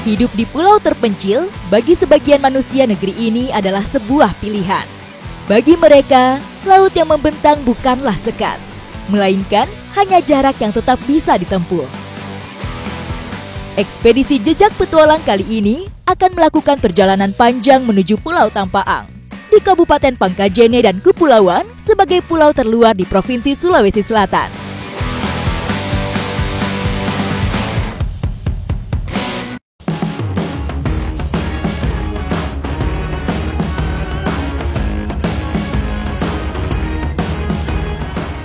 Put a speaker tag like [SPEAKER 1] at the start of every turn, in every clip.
[SPEAKER 1] Hidup di pulau terpencil, bagi sebagian manusia negeri ini adalah sebuah pilihan. Bagi mereka, laut yang membentang bukanlah sekat, melainkan hanya jarak yang tetap bisa ditempuh. Ekspedisi Jejak Petualang kali ini akan melakukan perjalanan panjang menuju Pulau Tampaang di Kabupaten Pangkajene dan Kepulauan sebagai pulau terluar di Provinsi Sulawesi Selatan.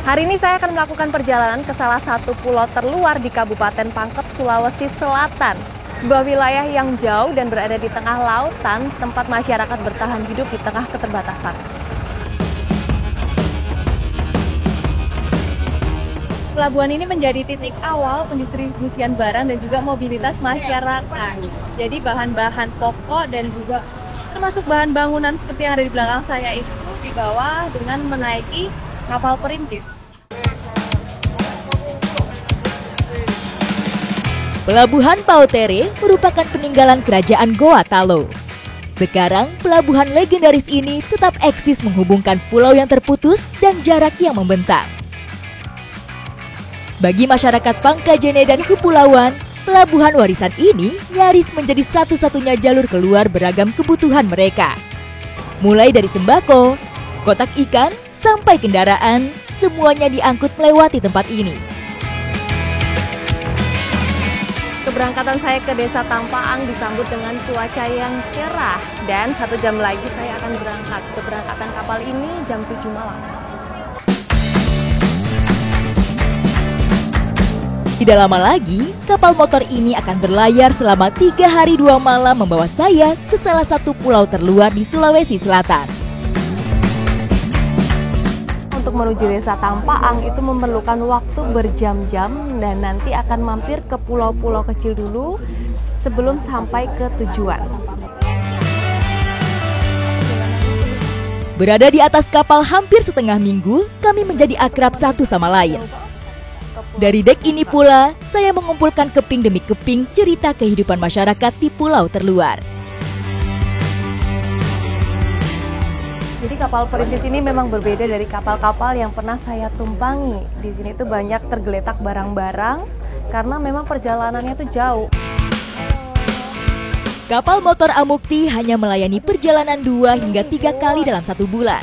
[SPEAKER 2] Hari ini saya akan melakukan perjalanan ke salah satu pulau terluar di Kabupaten Pangkep, Sulawesi Selatan. Sebuah wilayah yang jauh dan berada di tengah lautan, tempat masyarakat bertahan hidup di tengah keterbatasan. Pelabuhan ini menjadi titik awal pendistribusian barang dan juga mobilitas masyarakat. Jadi bahan-bahan pokok dan juga termasuk bahan bangunan seperti yang ada di belakang saya itu dibawa dengan menaiki kapal perintis.
[SPEAKER 1] Pelabuhan Pautere merupakan peninggalan kerajaan Goa Talo. Sekarang, pelabuhan legendaris ini tetap eksis menghubungkan pulau yang terputus dan jarak yang membentang. Bagi masyarakat Pangkajene dan Kepulauan, pelabuhan warisan ini nyaris menjadi satu-satunya jalur keluar beragam kebutuhan mereka. Mulai dari sembako, kotak ikan, sampai kendaraan, semuanya diangkut melewati tempat ini.
[SPEAKER 2] Keberangkatan saya ke Desa Tampaang disambut dengan cuaca yang cerah dan 1 jam lagi saya akan berangkat. Keberangkatan kapal ini jam 7 malam.
[SPEAKER 1] Tidak lama lagi, kapal motor ini akan berlayar selama 3 hari 2 malam membawa saya ke salah satu pulau terluar di Sulawesi Selatan.
[SPEAKER 2] Untuk menuju Desa Tampaang itu memerlukan waktu berjam-jam dan nanti akan mampir ke pulau-pulau kecil dulu sebelum sampai ke tujuan.
[SPEAKER 1] Berada di atas kapal hampir setengah minggu, kami menjadi akrab satu sama lain. Dari dek ini pula, saya mengumpulkan keping demi keping cerita kehidupan masyarakat di pulau terluar.
[SPEAKER 2] Jadi kapal perintis ini memang berbeda dari kapal-kapal yang pernah saya tumpangi. Di sini tuh banyak tergeletak barang-barang karena memang perjalanannya tuh jauh.
[SPEAKER 1] Kapal motor Amukti hanya melayani perjalanan 2 hingga 3 kali dalam 1 bulan.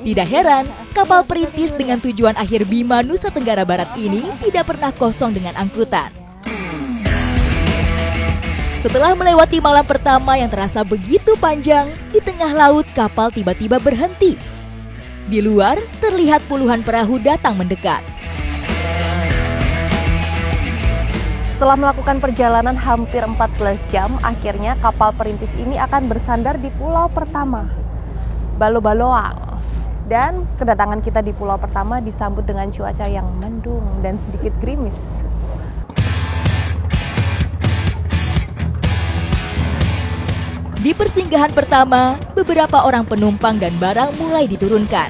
[SPEAKER 1] Tidak heran, kapal perintis dengan tujuan akhir Bima, Nusa Tenggara Barat ini tidak pernah kosong dengan angkutan. Setelah melewati malam pertama yang terasa begitu panjang, di tengah laut kapal tiba-tiba berhenti. Di luar terlihat puluhan perahu datang mendekat.
[SPEAKER 2] Setelah melakukan perjalanan hampir 14 jam, akhirnya kapal perintis ini akan bersandar di pulau pertama, Balo-Baloang. Dan kedatangan kita di pulau pertama disambut dengan cuaca yang mendung dan sedikit gerimis.
[SPEAKER 1] Di persinggahan pertama, beberapa orang penumpang dan barang mulai diturunkan.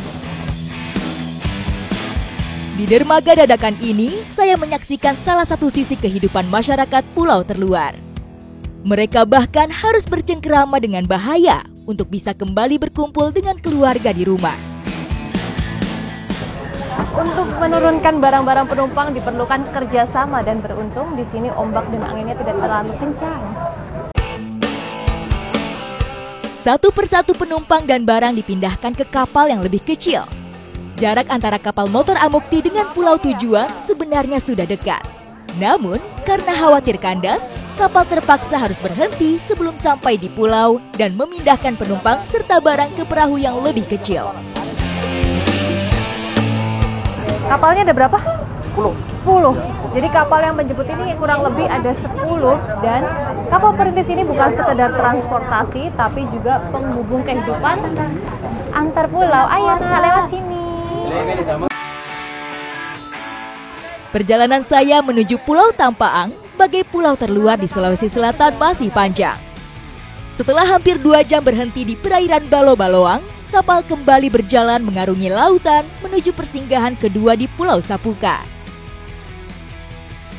[SPEAKER 1] Di dermaga dadakan ini, saya menyaksikan salah satu sisi kehidupan masyarakat pulau terluar. Mereka bahkan harus bercengkerama dengan bahaya untuk bisa kembali berkumpul dengan keluarga di rumah.
[SPEAKER 2] Untuk menurunkan barang-barang penumpang diperlukan kerjasama dan beruntung di sini ombak dan anginnya tidak terlalu kencang.
[SPEAKER 1] Satu persatu penumpang dan barang dipindahkan ke kapal yang lebih kecil. Jarak antara kapal motor Amukti dengan pulau tujuan sebenarnya sudah dekat. Namun, karena khawatir kandas, kapal terpaksa harus berhenti sebelum sampai di pulau dan memindahkan penumpang serta barang ke perahu yang lebih kecil.
[SPEAKER 2] Kapalnya ada berapa? 10. Jadi kapal yang menjemput ini kurang lebih ada 10 dan kapal perintis ini bukan sekedar transportasi tapi juga penghubung kehidupan antar pulau. Ayo nak lewat sini.
[SPEAKER 1] Perjalanan saya menuju Pulau Tampaang sebagai pulau terluar di Sulawesi Selatan masih panjang. Setelah hampir 2 jam berhenti di perairan Balo-Baloang, kapal kembali berjalan mengarungi lautan menuju persinggahan kedua di Pulau Sapuka.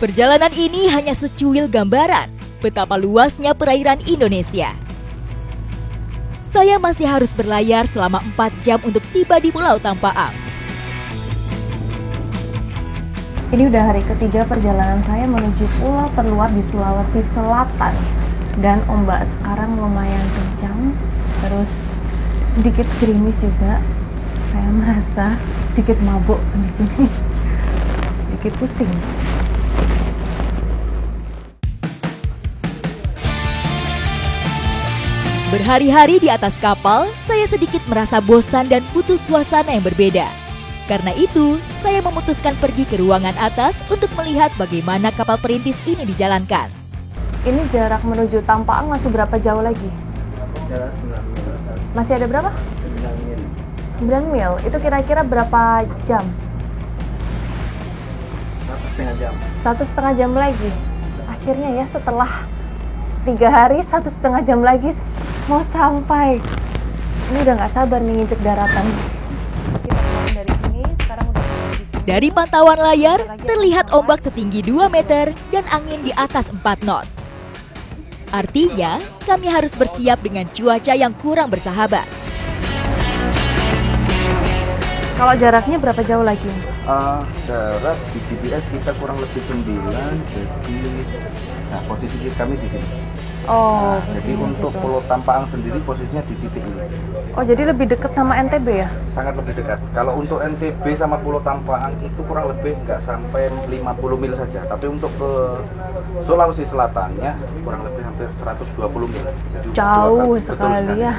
[SPEAKER 1] Perjalanan ini hanya secuil gambaran, betapa luasnya perairan Indonesia. Saya masih harus berlayar selama 4 jam untuk tiba di Pulau Tampaang.
[SPEAKER 2] Ini udah hari ketiga perjalanan saya menuju pulau terluar di Sulawesi Selatan. Dan ombak sekarang lumayan kencang, terus sedikit gerimis juga. Saya merasa sedikit mabuk di sini, sedikit pusing.
[SPEAKER 1] Berhari-hari di atas kapal, saya sedikit merasa bosan dan butuh suasana yang berbeda. Karena itu, saya memutuskan pergi ke ruangan atas untuk melihat bagaimana kapal perintis ini dijalankan.
[SPEAKER 2] Ini jarak menuju Tampaang masih berapa jauh lagi?
[SPEAKER 3] Jarak 9 mil.
[SPEAKER 2] Masih ada berapa?
[SPEAKER 3] 9 mil.
[SPEAKER 2] 9 mil. Itu kira-kira berapa jam?
[SPEAKER 3] 1,5 jam.
[SPEAKER 2] 1,5 jam lagi. Akhirnya ya setelah 3 hari, 1,5 jam lagi mau sampai. Ini udah nggak sabar nih nginjek daratan. Kita pulang dari sini, sekarang udah di sini.
[SPEAKER 1] Dari pantauan layar, terlihat ombak setinggi 2 meter dan angin di atas 4 knot. Artinya, kami harus bersiap dengan cuaca yang kurang bersahabat.
[SPEAKER 2] Kalau jaraknya berapa jauh lagi?
[SPEAKER 3] Jarak di GPS kita kurang lebih 9, jadi posisi kami di sini.
[SPEAKER 2] Oh,
[SPEAKER 3] Jadi untuk Pulau Tampaang sendiri posisinya di titik ini.
[SPEAKER 2] Oh, jadi lebih dekat sama NTB ya?
[SPEAKER 3] Sangat lebih dekat. Kalau untuk NTB sama Pulau Tampaang itu kurang lebih nggak sampai 50 mil saja. Tapi untuk ke Sulawesi Selatannya kurang lebih hampir 120 mil. Jadi
[SPEAKER 2] Jauh sekali ya.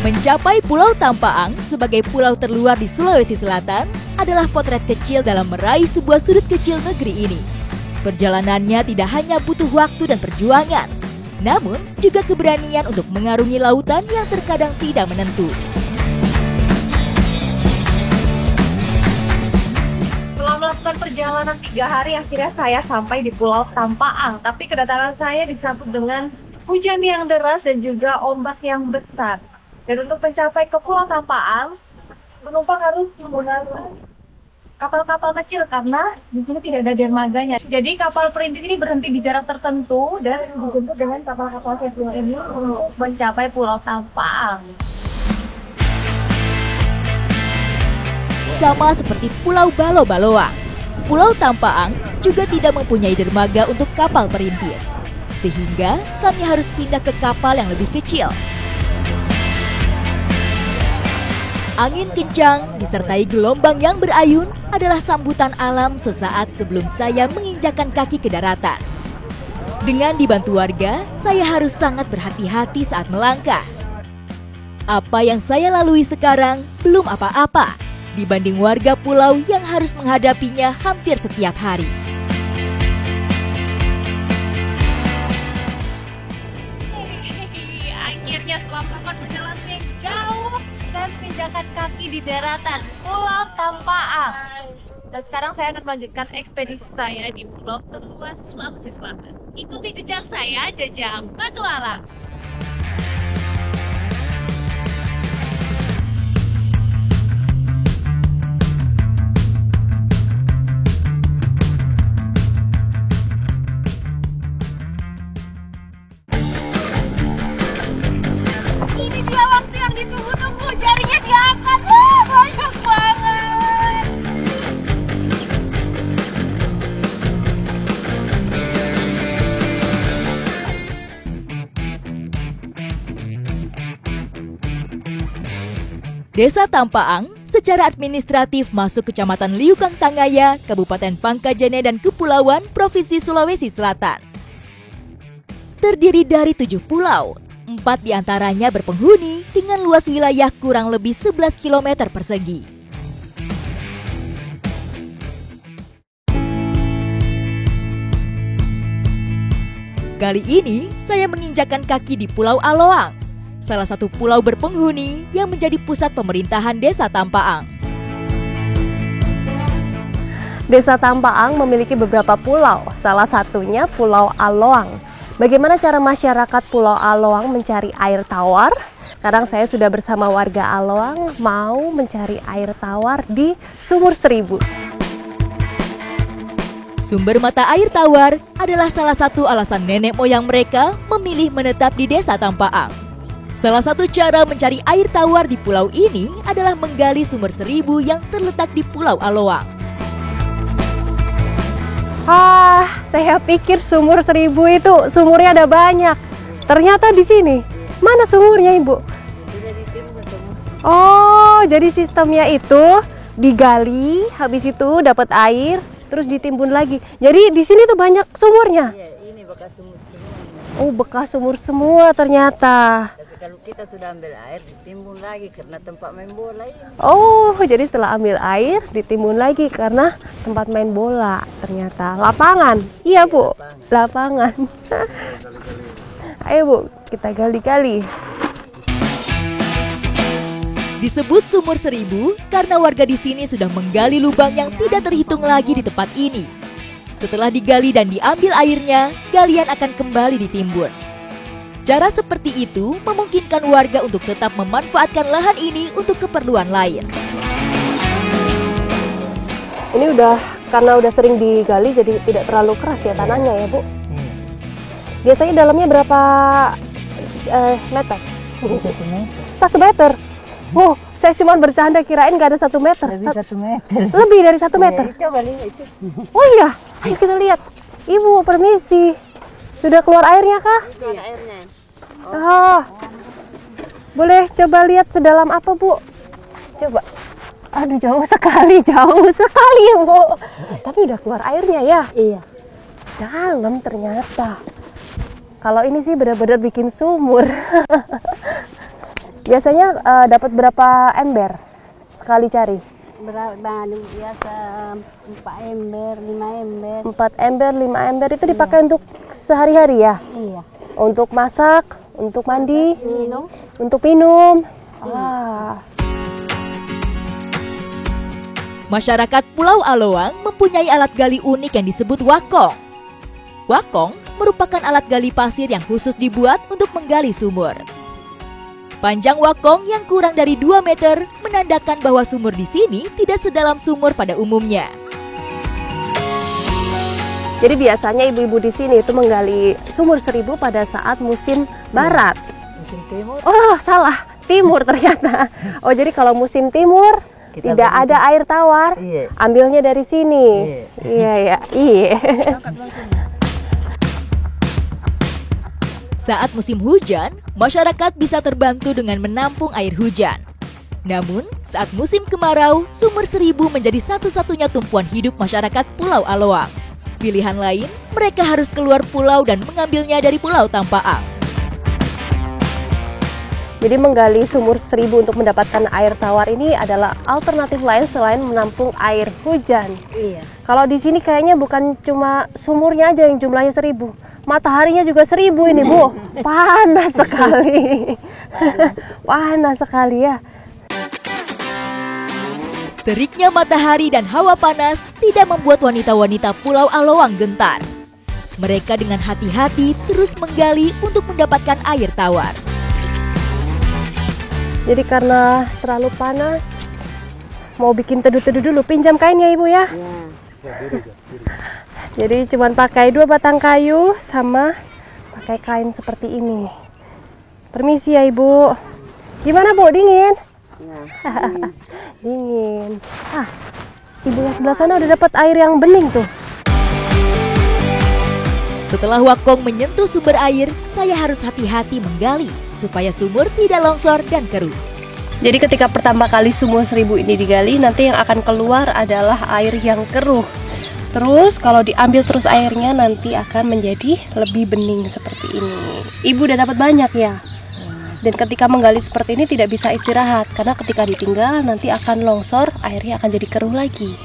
[SPEAKER 1] Mencapai Pulau Tampaang sebagai pulau terluar di Sulawesi Selatan adalah potret kecil dalam meraih sebuah sudut kecil negeri ini. Perjalanannya tidak hanya butuh waktu dan perjuangan, namun juga keberanian untuk mengarungi lautan yang terkadang tidak menentu.
[SPEAKER 2] Setelah melakukan perjalanan 3 hari, akhirnya saya sampai di Pulau Tampaang. Tapi kedatangan saya disambut dengan hujan yang deras dan juga ombak yang besar. Dan untuk mencapai ke Pulau Tampaang, penumpang harus menggunakan kapal-kapal kecil karena di sini tidak ada dermaganya. Jadi kapal perintis ini berhenti di jarak tertentu dan dijemput dengan kapal-kapal kecil ini untuk mencapai Pulau Tampaang.
[SPEAKER 1] Sama seperti Pulau Balo-Baloang, Pulau Tampaang juga tidak mempunyai dermaga untuk kapal perintis. Sehingga kami harus pindah ke kapal yang lebih kecil. Angin kencang disertai gelombang yang berayun adalah sambutan alam sesaat sebelum saya menginjakkan kaki ke daratan. Dengan dibantu warga, saya harus sangat berhati-hati saat melangkah. Apa yang saya lalui sekarang belum apa-apa dibanding warga pulau yang harus menghadapinya hampir setiap hari.
[SPEAKER 2] Akhirnya setelah melakukan perjalanan yang jauh, saya menginjakan kaki di daratan Pulau Tampaang. Dan sekarang saya akan melanjutkan ekspedisi saya di pulau terluar Sulawesi Selatan. Ikuti jejak saya, jejak petualang. Ini dia waktu yang ditunggu-tunggu, jaringnya diangkat. Wah, banyak banget.
[SPEAKER 1] Desa Tampaang secara administratif masuk Kecamatan Liukang Tangaya, Kabupaten Pangkajene dan Kepulauan, Provinsi Sulawesi Selatan. Terdiri dari 7 pulau, 4 diantaranya berpenghuni dengan luas wilayah kurang lebih 11 km persegi. Kali ini saya menginjakkan kaki di Pulau Aloang, salah satu pulau berpenghuni yang menjadi pusat pemerintahan Desa Tampaang.
[SPEAKER 2] Desa Tampaang memiliki beberapa pulau, salah satunya Pulau Aloang. Bagaimana cara masyarakat Pulau Aloang mencari air tawar? Sekarang saya sudah bersama warga Aloang mau mencari air tawar di Sumur Seribu.
[SPEAKER 1] Sumber mata air tawar adalah salah satu alasan nenek moyang mereka memilih menetap di Desa Tampaang. Salah satu cara mencari air tawar di pulau ini adalah menggali sumur Seribu yang terletak di Pulau Aloang.
[SPEAKER 2] Saya pikir sumur Seribu itu sumurnya ada banyak. Ternyata di sini. Mana sumurnya, Ibu? Oh, jadi sistemnya itu digali, habis itu dapat air, terus ditimbun lagi. Jadi di sini tuh banyak sumurnya.
[SPEAKER 4] Iya, ini bekas sumur semua.
[SPEAKER 2] Oh, bekas sumur semua ternyata.
[SPEAKER 4] Tapi kalau kita sudah ambil air, ditimbun lagi karena tempat main bola ini.
[SPEAKER 2] Oh, jadi setelah ambil air ditimbun lagi karena tempat main bola ternyata. Lapangan. Iya, Bu. Lapangan. Ayo, Bu, kita gali-gali.
[SPEAKER 1] Disebut sumur Seribu karena warga di sini sudah menggali lubang yang tidak terhitung lagi di tempat ini. Setelah digali dan diambil airnya, galian akan kembali ditimbun. Cara seperti itu memungkinkan warga untuk tetap memanfaatkan lahan ini untuk keperluan lain.
[SPEAKER 2] Ini karena udah sering digali jadi tidak terlalu keras ya tanahnya ya, Bu. Biasanya dalamnya berapa meter? 1 meter. Oh, saya cuma bercanda kirain nggak ada 1 meter.
[SPEAKER 4] Lebih 1 meter.
[SPEAKER 2] Lebih dari 1 meter.
[SPEAKER 4] Ya, coba lihat itu.
[SPEAKER 2] Oh iya, ayo kita lihat. Ibu, permisi. Sudah keluar airnya kah?
[SPEAKER 4] Itu ada airnya.
[SPEAKER 2] Oh. Boleh coba lihat sedalam apa, Bu? Coba. Aduh, jauh sekali, Bu. Tapi udah keluar airnya ya?
[SPEAKER 4] Iya.
[SPEAKER 2] Dalam ternyata. Kalau ini sih benar-benar bikin sumur. Biasanya dapat berapa ember sekali cari?
[SPEAKER 4] Biasa 4 ember, 5 ember.
[SPEAKER 2] 4 ember, 5 ember itu dipakai untuk sehari-hari ya?
[SPEAKER 4] Iya.
[SPEAKER 2] Untuk masak, untuk mandi,
[SPEAKER 4] Minum.
[SPEAKER 2] untuk minum.
[SPEAKER 1] Masyarakat Pulau Aloang mempunyai alat gali unik yang disebut wakong. Wakong merupakan alat gali pasir yang khusus dibuat untuk menggali sumur. Panjang wakong yang kurang dari 2 meter menandakan bahwa sumur di sini tidak sedalam sumur pada umumnya.
[SPEAKER 2] Jadi biasanya ibu-ibu di sini itu menggali sumur Seribu pada saat musim barat.
[SPEAKER 4] Musim timur.
[SPEAKER 2] Oh, salah. Timur ternyata. Oh, jadi kalau musim timur
[SPEAKER 4] Kita
[SPEAKER 2] tidak
[SPEAKER 4] beli.
[SPEAKER 2] ada air tawar,
[SPEAKER 4] Iya.
[SPEAKER 2] ambilnya dari sini. Iya.
[SPEAKER 1] Saat musim hujan, masyarakat bisa terbantu dengan menampung air hujan. Namun, saat musim kemarau, sumur Seribu menjadi satu-satunya tumpuan hidup masyarakat Pulau Aloang. Pilihan lain, mereka harus keluar pulau dan mengambilnya dari Pulau Tampaang.
[SPEAKER 2] Jadi menggali sumur Seribu untuk mendapatkan air tawar ini adalah alternatif lain selain menampung air hujan.
[SPEAKER 4] Iya.
[SPEAKER 2] Kalau di sini kayaknya bukan cuma sumurnya aja yang jumlahnya 1000. Mataharinya juga 1000 ini, Bu. Panas sekali. Panas sekali ya.
[SPEAKER 1] Teriknya matahari dan hawa panas tidak membuat wanita-wanita Pulau Aloang gentar. Mereka dengan hati-hati terus menggali untuk mendapatkan air tawar.
[SPEAKER 2] Jadi karena terlalu panas, mau bikin teduh-teduh dulu. Pinjam kainnya, Ibu ya. Jadi cuma pakai 2 batang kayu sama pakai kain seperti ini. Permisi ya, Ibu. Gimana, Bu? Dingin? Dingin. Ibu yang sebelah sana udah dapat air yang bening tuh.
[SPEAKER 1] Setelah wakong menyentuh sumber air, saya harus hati-hati menggali supaya sumur tidak longsor dan keruh.
[SPEAKER 2] Jadi ketika pertama kali sumur Seribu ini digali, nanti yang akan keluar adalah air yang keruh. Terus kalau diambil terus airnya nanti akan menjadi lebih bening seperti ini. Ibu udah dapat banyak ya. Dan ketika menggali seperti ini tidak bisa istirahat karena ketika ditinggal nanti akan longsor, airnya akan jadi keruh lagi.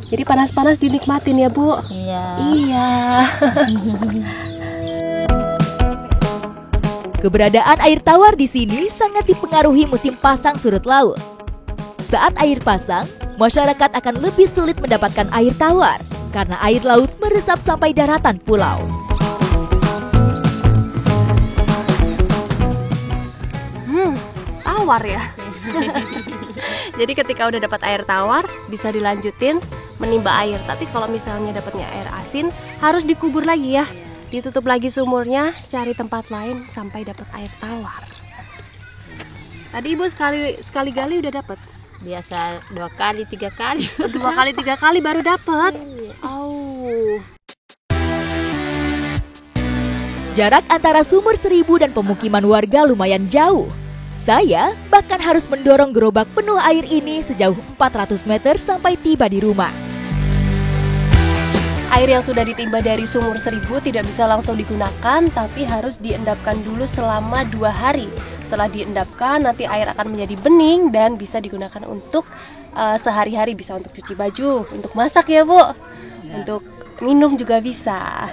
[SPEAKER 2] Jadi panas-panas dinikmatin ya, Bu.
[SPEAKER 4] Iya.
[SPEAKER 2] Iya.
[SPEAKER 1] Keberadaan air tawar di sini sangat dipengaruhi musim pasang surut laut. Saat air pasang, masyarakat akan lebih sulit mendapatkan air tawar karena air laut meresap sampai daratan pulau.
[SPEAKER 2] Tawar ya. Jadi ketika udah dapat air tawar, bisa dilanjutin menimba air. Tapi kalau misalnya dapatnya air asin, harus dikubur lagi ya. Ditutup lagi sumurnya, cari tempat lain sampai dapat air tawar. Tadi Ibu sekali gali udah dapat?
[SPEAKER 4] Biasa 2 kali 3 kali.
[SPEAKER 2] 2 kali 3 kali baru dapat. Oh.
[SPEAKER 1] Jarak antara sumur 1000 dan pemukiman warga lumayan jauh. Saya bahkan harus mendorong gerobak penuh air ini sejauh 400 meter sampai tiba di rumah.
[SPEAKER 2] Air yang sudah ditimba dari sumur 1000 tidak bisa langsung digunakan, tapi harus diendapkan dulu selama 2 hari. Setelah diendapkan, nanti air akan menjadi bening dan bisa digunakan untuk sehari-hari. Bisa untuk cuci baju, untuk masak ya Bu, untuk minum juga bisa.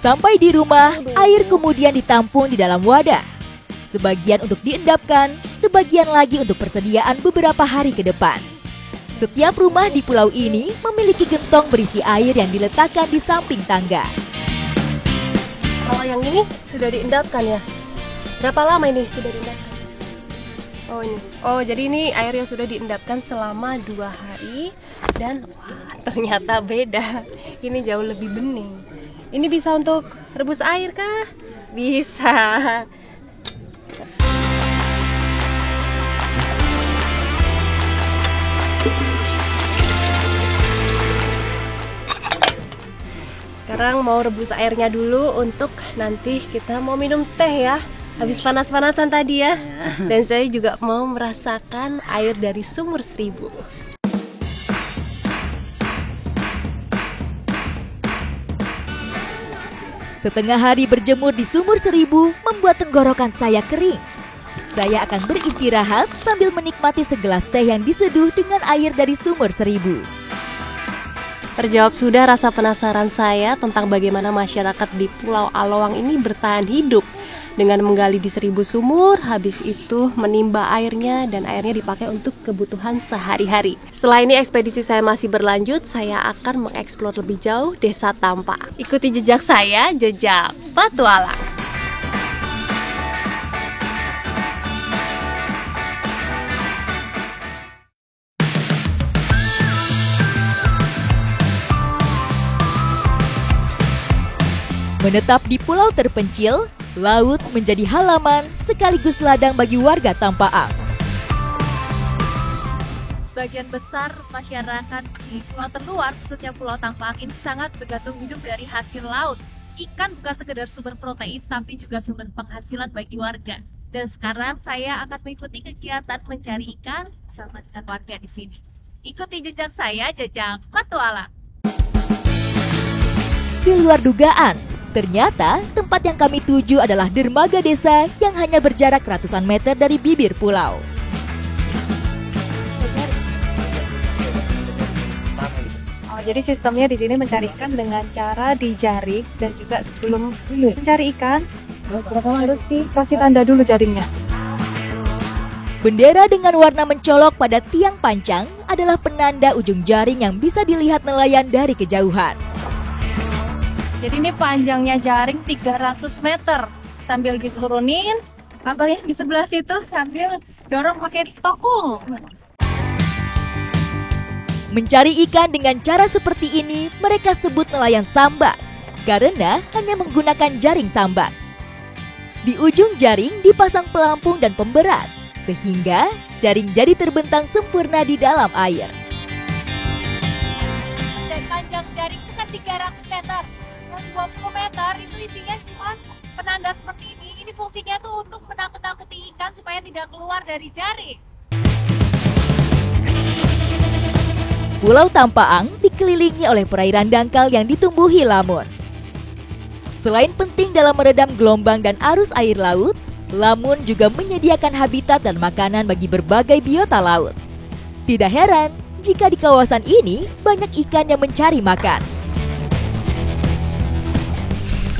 [SPEAKER 1] Sampai di rumah, air kemudian ditampung di dalam wadah. Sebagian untuk diendapkan, sebagian lagi untuk persediaan beberapa hari ke depan. Setiap rumah di pulau ini memiliki gentong berisi air yang diletakkan di samping tangga.
[SPEAKER 2] Kalau yang ini sudah diendapkan ya? Berapa lama ini sudah diendapkan? Oh ini. Oh jadi ini air yang sudah diendapkan selama 2 hari. Dan wah, ternyata beda. Ini jauh lebih bening. Ini bisa untuk rebus air kah? Bisa. Sekarang mau rebus airnya dulu untuk nanti kita mau minum teh ya. Habis panas-panasan tadi ya. Dan saya juga mau merasakan air dari sumur 1000.
[SPEAKER 1] Setengah hari berjemur di sumur 1000 membuat tenggorokan saya kering. Saya akan beristirahat sambil menikmati segelas teh yang diseduh dengan air dari sumur 1000.
[SPEAKER 2] Terjawab sudah rasa penasaran saya tentang bagaimana masyarakat di Pulau Alowang ini bertahan hidup dengan menggali di 1000 sumur, habis itu menimba airnya dan airnya dipakai untuk kebutuhan sehari-hari. Setelah ini ekspedisi saya masih berlanjut, saya akan mengeksplor lebih jauh Desa Tampa. Ikuti jejak saya, jejak Petualang.
[SPEAKER 1] Menetap di pulau terpencil, laut menjadi halaman sekaligus ladang bagi warga Tampaang.
[SPEAKER 5] Sebagian besar masyarakat di pulau terluar, khususnya Pulau Tampaang ini sangat bergantung hidup dari hasil laut. Ikan bukan sekedar sumber protein, tapi juga sumber penghasilan bagi warga. Dan sekarang saya akan mengikuti kegiatan mencari ikan bersama dengan warga di sini. Ikuti jejak saya, jejak Petualang.
[SPEAKER 1] Di luar dugaan, ternyata tempat yang kami tuju adalah dermaga desa yang hanya berjarak ratusan meter dari bibir pulau.
[SPEAKER 2] Oh, jadi sistemnya di sini mencari ikan dengan cara dijaring dan juga sebelum mencari ikan harus dikasih tanda dulu jaringnya.
[SPEAKER 1] Bendera dengan warna mencolok pada tiang pancang adalah penanda ujung jaring yang bisa dilihat nelayan dari kejauhan.
[SPEAKER 5] Jadi ini panjangnya jaring 300 meter. Sambil diturunin, abangnya di sebelah situ sambil dorong pakai tokung.
[SPEAKER 1] Mencari ikan dengan cara seperti ini mereka sebut nelayan sambat, karena hanya menggunakan jaring sambat. Di ujung jaring dipasang pelampung dan pemberat, sehingga jaring jadi terbentang sempurna di dalam air.
[SPEAKER 5] Dan panjang jaring itu kan 300 meter. 20 meter itu isinya cuma penanda seperti ini. Ini fungsinya tuh untuk menakut-nakuti ikan supaya tidak keluar dari jaring.
[SPEAKER 1] Pulau Tampaang dikelilingi oleh perairan dangkal yang ditumbuhi lamun. Selain penting dalam meredam gelombang dan arus air laut, lamun juga menyediakan habitat dan makanan bagi berbagai biota laut. Tidak heran jika di kawasan ini banyak ikan yang mencari makan.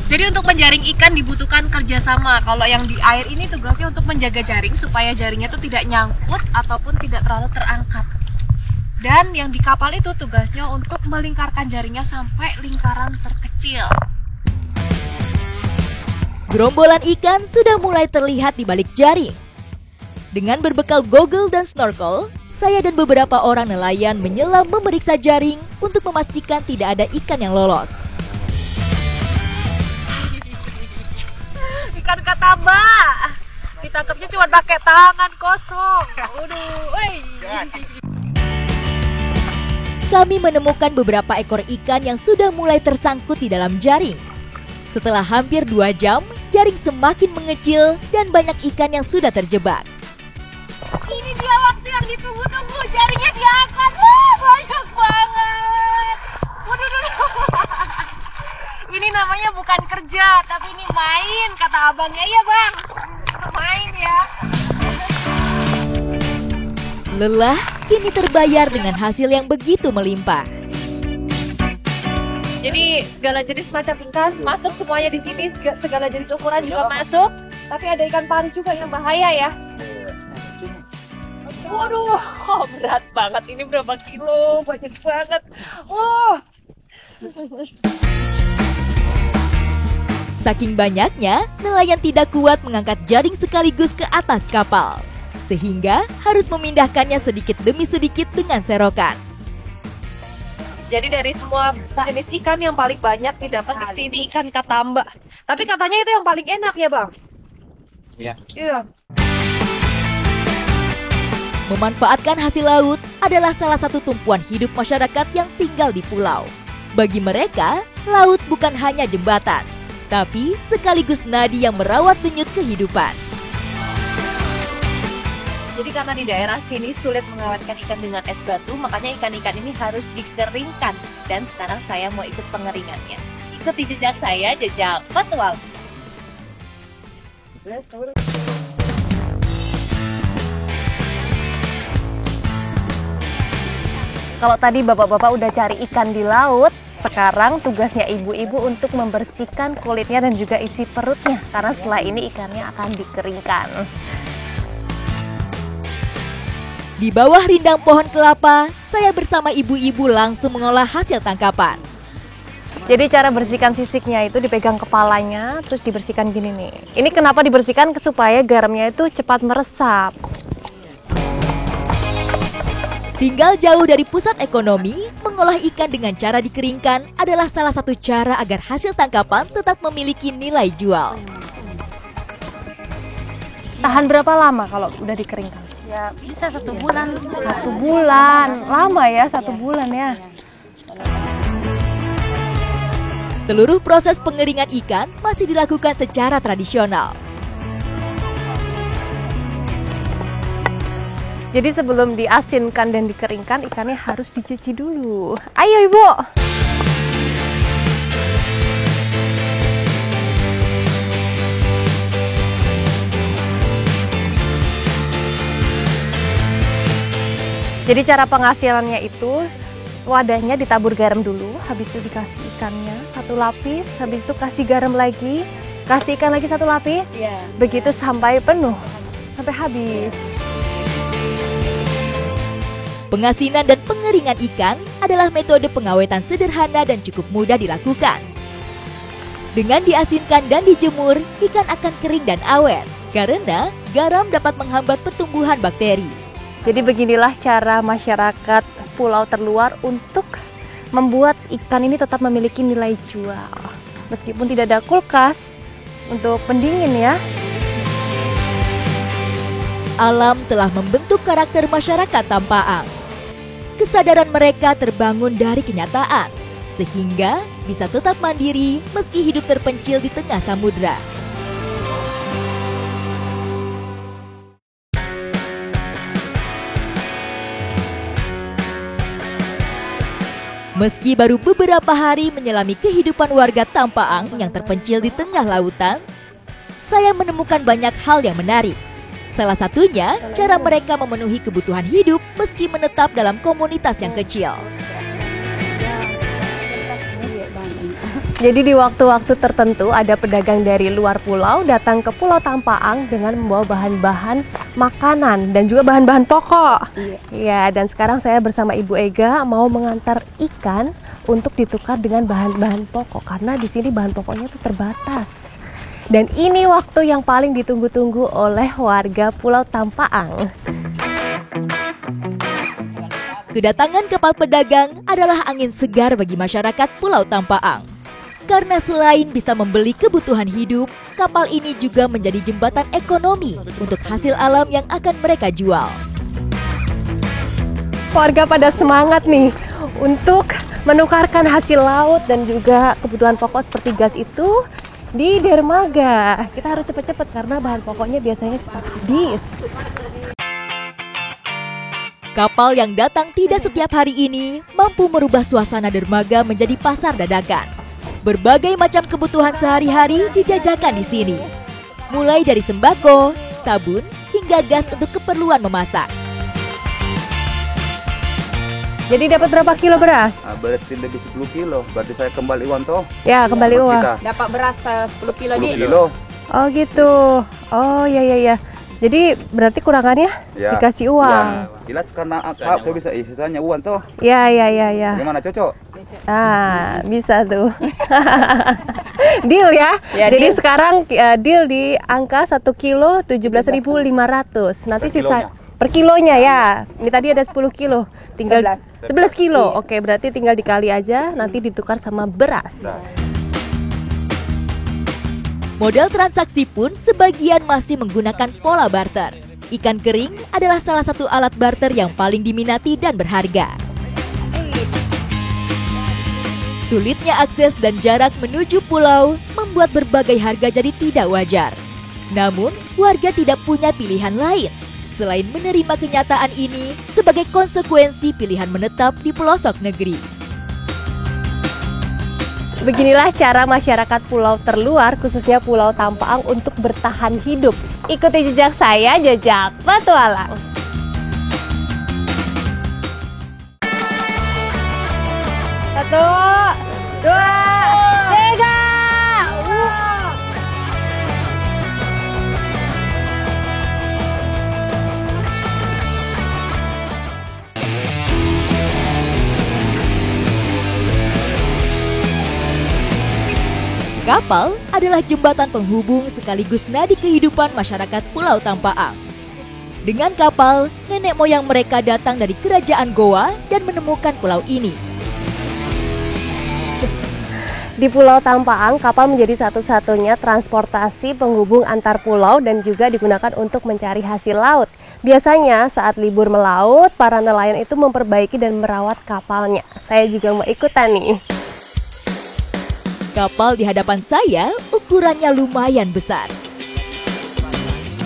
[SPEAKER 2] Jadi untuk menjaring ikan dibutuhkan kerjasama. Kalau yang di air ini tugasnya untuk menjaga jaring supaya jaringnya itu tidak nyangkut ataupun tidak terlalu terangkat. Dan yang di kapal itu tugasnya untuk melingkarkan jaringnya sampai lingkaran terkecil.
[SPEAKER 1] Gerombolan ikan sudah mulai terlihat di balik jaring. Dengan berbekal goggle dan snorkel, saya dan beberapa orang nelayan menyelam memeriksa jaring untuk memastikan tidak ada ikan yang lolos.
[SPEAKER 2] Ikan katamba. Ditangkapnya cuma pakai tangan kosong.
[SPEAKER 1] Kami menemukan beberapa ekor ikan yang sudah mulai tersangkut di dalam jaring. Setelah hampir 2 jam, jaring semakin mengecil dan banyak ikan yang sudah terjebak.
[SPEAKER 2] Ini dia waktu yang ditunggu-tunggu, jaringnya diangkat. Banyak banget. Ini namanya bukan kerja, tapi ini main, kata abangnya. Iya bang, main ya.
[SPEAKER 1] Lelah kini terbayar dengan hasil yang begitu melimpah.
[SPEAKER 2] Jadi segala jenis macam ikan masuk semuanya di sini, segala jenis ukuran juga masuk. Tapi ada ikan pari juga yang bahaya ya. Waduh, berat banget. Ini berapa kilo? Banyak banget.
[SPEAKER 1] Saking banyaknya, nelayan tidak kuat mengangkat jaring sekaligus ke atas kapal, sehingga harus memindahkannya sedikit demi sedikit dengan serokan.
[SPEAKER 2] Jadi dari semua jenis ikan yang paling banyak didapat di sini ikan katamba. Tapi katanya itu yang paling enak ya bang? Iya.
[SPEAKER 1] Memanfaatkan hasil laut adalah salah satu tumpuan hidup masyarakat yang tinggal di pulau. Bagi mereka, laut bukan hanya jembatan, tapi sekaligus nadi yang merawat denyut kehidupan.
[SPEAKER 2] Jadi karena di daerah sini sulit mengawetkan ikan dengan es batu, makanya ikan-ikan ini harus dikeringkan. Dan sekarang saya mau ikut pengeringannya. Ikuti jejak saya, jejak petualang. Kalau tadi bapak-bapak udah cari ikan di laut, sekarang tugasnya ibu-ibu untuk membersihkan kulitnya dan juga isi perutnya. Karena setelah ini ikannya akan dikeringkan.
[SPEAKER 1] Di bawah rindang pohon kelapa, saya bersama ibu-ibu langsung mengolah hasil tangkapan.
[SPEAKER 2] Jadi cara bersihkan sisiknya itu dipegang kepalanya, terus dibersihkan gini nih. Ini kenapa dibersihkan? Supaya garamnya itu cepat meresap.
[SPEAKER 1] Tinggal jauh dari pusat ekonomi, mengolah ikan dengan cara dikeringkan adalah salah satu cara agar hasil tangkapan tetap memiliki nilai jual.
[SPEAKER 2] Tahan berapa lama kalau udah dikeringkan?
[SPEAKER 4] Ya bisa 1 bulan.
[SPEAKER 2] 1 bulan, lama ya 1 bulan ya.
[SPEAKER 1] Seluruh proses pengeringan ikan masih dilakukan secara tradisional.
[SPEAKER 2] Jadi sebelum diasinkan dan dikeringkan, ikannya harus dicuci dulu. Ayo ibu! Jadi cara pengasilannya itu, wadahnya ditabur garam dulu, habis itu dikasih ikannya 1 lapis, habis itu kasih garam lagi, kasih ikan lagi 1 lapis, begitu sampai penuh, sampai habis.
[SPEAKER 1] Pengasinan dan pengeringan ikan adalah metode pengawetan sederhana dan cukup mudah dilakukan. Dengan diasinkan dan dijemur, ikan akan kering dan awet karena garam dapat menghambat pertumbuhan bakteri.
[SPEAKER 2] Jadi beginilah cara masyarakat pulau terluar untuk membuat ikan ini tetap memiliki nilai jual. Meskipun tidak ada kulkas untuk pendingin ya.
[SPEAKER 1] Alam telah membentuk karakter masyarakat Tampaang. Kesadaran mereka terbangun dari kenyataan, sehingga bisa tetap mandiri meski hidup terpencil di tengah samudra. Meski baru beberapa hari menyelami kehidupan warga Tampaang yang terpencil di tengah lautan, saya menemukan banyak hal yang menarik. Salah satunya, cara mereka memenuhi kebutuhan hidup meski menetap dalam komunitas yang kecil.
[SPEAKER 2] Jadi di waktu-waktu tertentu ada pedagang dari luar pulau datang ke Pulau Tampaang dengan membawa bahan-bahan makanan dan juga bahan-bahan pokok. Iya, dan sekarang saya bersama Ibu Ega mau mengantar ikan untuk ditukar dengan bahan-bahan pokok karena di sini bahan pokoknya itu terbatas. Dan ini waktu yang paling ditunggu-tunggu oleh warga Pulau Tampaang.
[SPEAKER 1] Kedatangan kapal pedagang adalah angin segar bagi masyarakat Pulau Tampaang. Karena selain bisa membeli kebutuhan hidup, kapal ini juga menjadi jembatan ekonomi untuk hasil alam yang akan mereka jual.
[SPEAKER 2] Warga pada semangat nih untuk menukarkan hasil laut dan juga kebutuhan pokok seperti gas itu di dermaga. Kita harus cepat-cepat karena bahan pokoknya biasanya cepat habis.
[SPEAKER 1] Kapal yang datang tidak setiap hari ini mampu merubah suasana dermaga menjadi pasar dadakan. Berbagai macam kebutuhan sehari-hari dijajakan di sini. Mulai dari sembako, sabun, hingga gas untuk keperluan memasak.
[SPEAKER 2] Jadi dapat berapa kilo beras?
[SPEAKER 3] Berarti lebih 10 kilo, berarti saya kembali uang toh.
[SPEAKER 2] Ya, kembali uang.
[SPEAKER 6] Dapat beras 10 kilo
[SPEAKER 3] 10 kilo.
[SPEAKER 2] Oh gitu. Oh ya. Jadi berarti kurangannya dikasih uang.
[SPEAKER 3] Ya, jelas karena apa bisa sisanya uang toh.
[SPEAKER 2] Ya.
[SPEAKER 3] Gimana cocok?
[SPEAKER 2] Ah, bisa tuh. Deal ya. Jadi deal. Sekarang deal di angka 1 kilo 17.500. Nanti sisa per kilonya ya. Ini tadi ada 10 kilo. Tinggal 11 kilo. Iya. Oke, berarti tinggal dikali aja, nanti ditukar sama beras.
[SPEAKER 1] Modal transaksi pun sebagian masih menggunakan pola barter. Ikan kering adalah salah satu alat barter yang paling diminati dan berharga. Sulitnya akses dan jarak menuju pulau membuat berbagai harga jadi tidak wajar. Namun, warga tidak punya pilihan lain selain menerima kenyataan ini sebagai konsekuensi pilihan menetap di pelosok negeri.
[SPEAKER 2] Beginilah cara masyarakat pulau terluar, khususnya Pulau Tampaang, untuk bertahan hidup. Ikuti jejak saya, jejak petualang. Satu, dua, tiga.
[SPEAKER 1] Kapal adalah jembatan penghubung sekaligus nadi kehidupan masyarakat Pulau Tampaang. Dengan kapal, nenek moyang mereka datang dari kerajaan Goa dan menemukan pulau ini.
[SPEAKER 2] Di Pulau Tampaang, kapal menjadi satu-satunya transportasi penghubung antar pulau dan juga digunakan untuk mencari hasil laut. Biasanya saat libur melaut, para nelayan itu memperbaiki dan merawat kapalnya. Saya juga mau ikutan nih.
[SPEAKER 1] Kapal di hadapan saya ukurannya lumayan besar.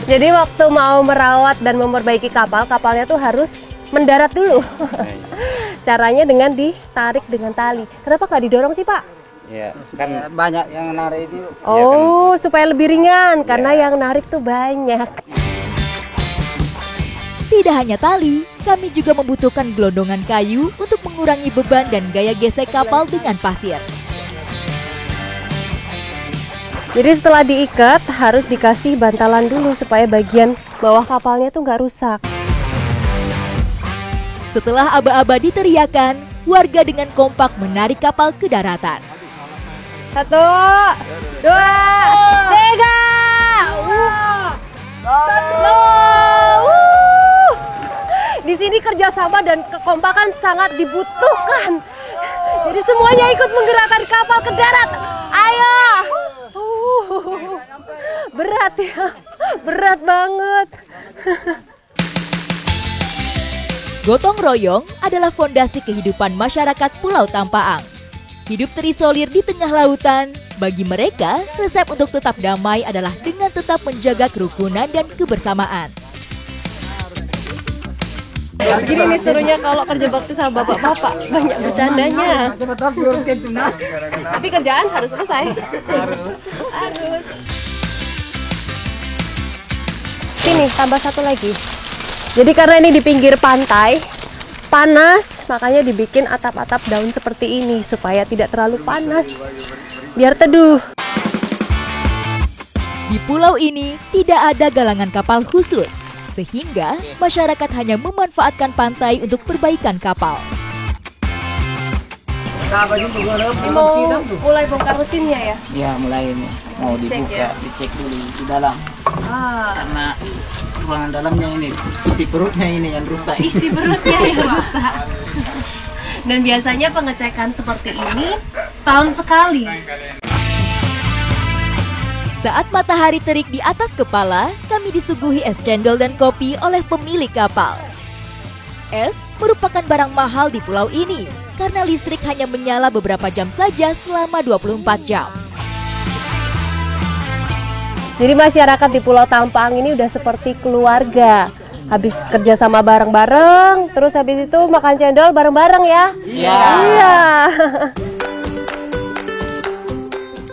[SPEAKER 2] Jadi waktu mau merawat dan memperbaiki kapal, kapalnya tuh harus mendarat dulu. Caranya dengan ditarik dengan tali. Kenapa nggak didorong sih, Pak?
[SPEAKER 7] Ya, kan banyak yang narik itu.
[SPEAKER 2] Oh, supaya lebih ringan karena yang narik tuh banyak.
[SPEAKER 1] Tidak hanya tali, kami juga membutuhkan gelondongan kayu untuk mengurangi beban dan gaya gesek kapal dengan pasir.
[SPEAKER 2] Jadi setelah diikat harus dikasih bantalan dulu supaya bagian bawah kapalnya tuh nggak rusak.
[SPEAKER 1] Setelah aba-aba diteriakan, warga dengan kompak menarik kapal ke daratan.
[SPEAKER 2] 1, 2, 3. Di sini kerjasama dan kekompakan sangat dibutuhkan. Jadi semuanya ikut menggerakkan kapal ke darat. Ayo. Berat ya, berat banget.
[SPEAKER 1] Gotong royong adalah fondasi kehidupan masyarakat Pulau Tampaang. Hidup terisolir di tengah lautan, bagi mereka resep untuk tetap damai adalah dengan tetap menjaga kerukunan dan kebersamaan.
[SPEAKER 2] Gini nih suruhnya kalau kerja bakti sama bapak-bapak, banyak bercandanya. Tapi kerjaan harus selesai. Harus. Sini, tambah satu lagi. Jadi karena ini di pinggir pantai, panas, makanya dibikin atap-atap daun seperti ini supaya tidak terlalu panas. Biar teduh.
[SPEAKER 1] Di pulau ini tidak ada galangan kapal khusus, sehingga masyarakat hanya memanfaatkan pantai untuk perbaikan kapal.
[SPEAKER 2] Ini mau mulai bongkar mesinnya ya?
[SPEAKER 7] Ya mulai ini mau dibuka, dicek dulu di dalam. Karena ruangan dalamnya ini isi perutnya ini yang rusak.
[SPEAKER 2] Isi perutnya yang rusak. Dan biasanya pengecekan seperti ini setahun sekali.
[SPEAKER 1] Saat matahari terik di atas kepala, kami disuguhi es cendol dan kopi oleh pemilik kapal. Es merupakan barang mahal di pulau ini karena listrik hanya menyala beberapa jam saja selama 24 jam.
[SPEAKER 2] Jadi masyarakat di Pulau Tampang ini udah seperti keluarga. Habis kerja sama bareng-bareng, terus habis itu makan cendol bareng-bareng ya? Iya.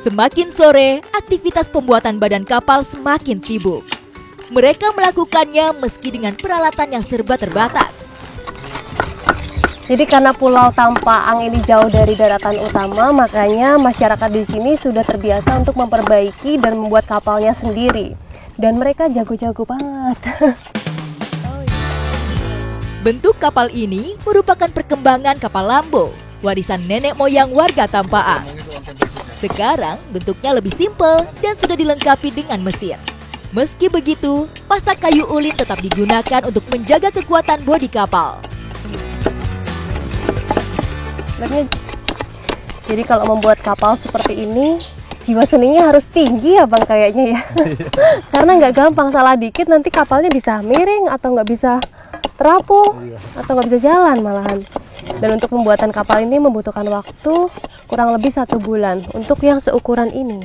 [SPEAKER 1] Semakin sore, aktivitas pembuatan badan kapal semakin sibuk. Mereka melakukannya meski dengan peralatan yang serba terbatas.
[SPEAKER 2] Jadi karena Pulau Tampang ini jauh dari daratan utama, makanya masyarakat di sini sudah terbiasa untuk memperbaiki dan membuat kapalnya sendiri. Dan mereka jago-jago banget.
[SPEAKER 1] Bentuk kapal ini merupakan perkembangan kapal Lambo, warisan nenek moyang warga Tampang. Sekarang bentuknya lebih simpel dan sudah dilengkapi dengan mesin. Meski begitu, pasak kayu ulin tetap digunakan untuk menjaga kekuatan bodi kapal.
[SPEAKER 2] Jadi kalau membuat kapal seperti ini, jiwa seninya harus tinggi ya Bang kayaknya ya. Karena nggak gampang, salah dikit nanti kapalnya bisa miring atau nggak bisa terapung atau nggak bisa jalan malahan. Dan untuk pembuatan kapal ini membutuhkan waktu kurang lebih 1 bulan untuk yang seukuran ini.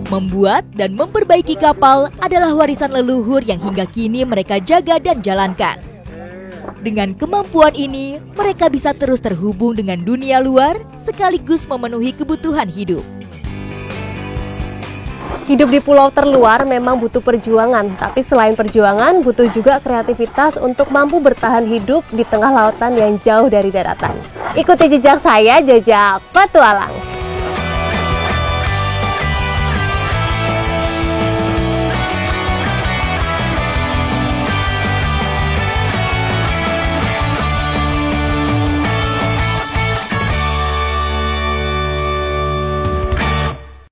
[SPEAKER 1] Membuat dan memperbaiki kapal adalah warisan leluhur yang hingga kini mereka jaga dan jalankan. Dengan kemampuan ini, mereka bisa terus terhubung dengan dunia luar sekaligus memenuhi kebutuhan hidup.
[SPEAKER 2] Hidup di pulau terluar memang butuh perjuangan, tapi selain perjuangan, butuh juga kreativitas untuk mampu bertahan hidup di tengah lautan yang jauh dari daratan. Ikuti jejak saya, jejak petualang.